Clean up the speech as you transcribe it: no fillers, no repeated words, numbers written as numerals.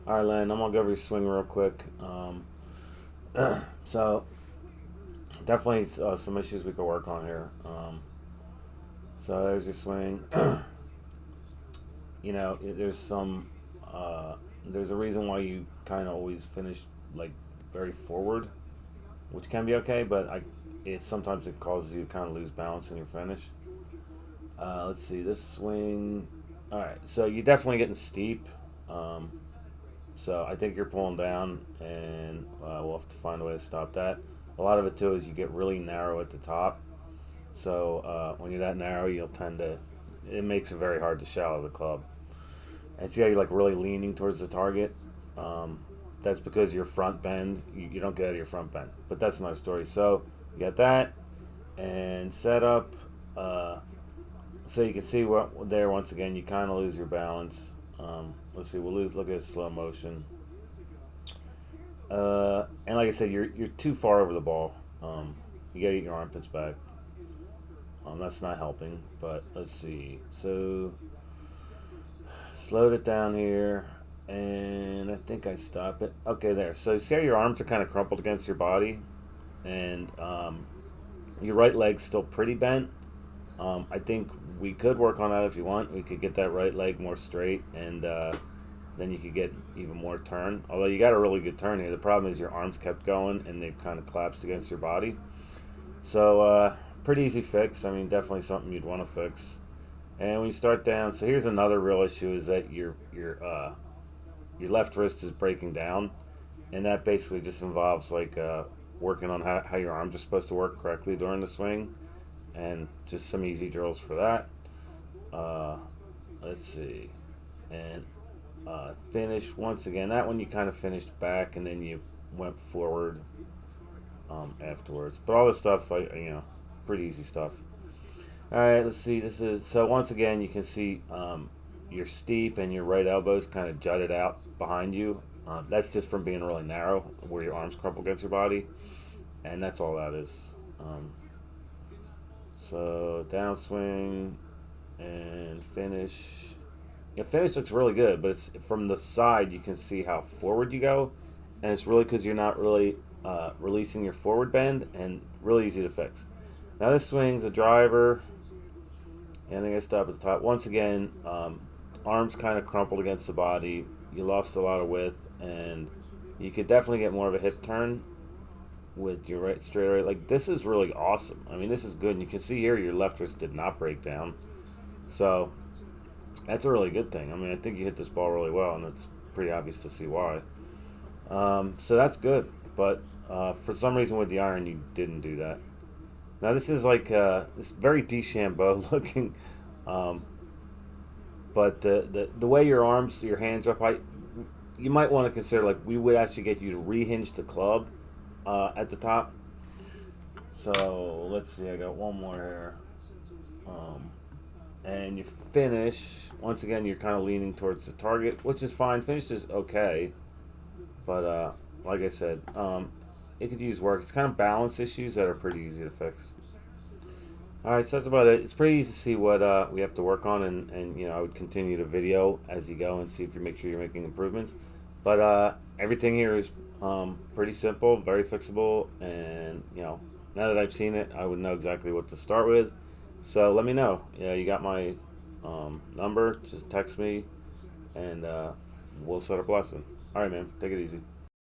All right, Len, I'm gonna go over your swing real quick. So definitely some issues we could work on here. So there's your swing. There's some. There's a reason why you kind of always finish like very forward, which can be okay, but sometimes it causes you to kind of lose balance in your finish. Let's see this swing. All right, so you're definitely getting steep. Um, So I think you're pulling down, and we'll have to find a way to stop that. A lot of it too is you get really narrow at the top. So when you're that narrow, you'll tend to. It makes it very hard to shallow the club. And see how you're like really leaning towards the target. Um, that's because your front bend. You don't get out of your front bend, but that's another story. So you got that and set up. Uh, so you can see what there once again. You kind of lose your balance. Let's see. We'll lose. Look at slow motion. And like I said, you're too far over the ball. You gotta get your armpits back. That's not helping. But let's see. So slowed it down here, and I think I stop it. Okay, there. So see how your arms are kind of crumpled against your body, and your right leg's still pretty bent. I think we could work on that if you want. We could get that right leg more straight, and then you could get even more turn. Although you got a really good turn here. The problem is your arms kept going and they've kind of collapsed against your body. So pretty easy fix. I mean, definitely something you'd want to fix. And when you start down, so here's another real issue is that your left wrist is breaking down, and that basically just involves like working on how your arms are supposed to work correctly during the swing, and just some easy drills for that. Uh, let's see, and finish once again. That one you kind of finished back, and then you went forward afterwards. But all this stuff, pretty easy stuff. All right, let's see. This is so once again you can see your steep and your right elbows kind of jutted out behind you. That's just from being really narrow, where your arms crumple against your body, and that's all that is. So downswing and finish. Yeah, finish looks really good, but it's from the side you can see how forward you go, and it's really because you're not really releasing your forward bend, and really easy to fix. Now this swing's a driver, and I stop at the top. Once again, arms kind of crumpled against the body. You lost a lot of width, and you could definitely get more of a hip turn with your right straight right. Like this is really awesome. I mean, this is good, and you can see here your left wrist did not break down, so that's a really good thing. I mean, I think you hit this ball really well, and it's pretty obvious to see why. So that's good, but for some reason with the iron, you didn't do that. Now this is like it's very DeChambeau looking, um, but the way your hands are up, you might want to consider like we would actually get you to rehinge the club at the top. So let's see, I got one more here. And you finish once again. You're kind of leaning towards the target, which is fine. Finish is okay, but like I said, it could use work. It's kind of balance issues that are pretty easy to fix. All right, so that's about it. It's pretty easy to see what we have to work on, and I would continue the video as you go and see if you make sure you're making improvements. But everything here is pretty simple, very fixable, and now that I've seen it, I would know exactly what to start with. So let me know. Yeah, you got my number. Just text me, and we'll set up a lesson. All right, man. Take it easy.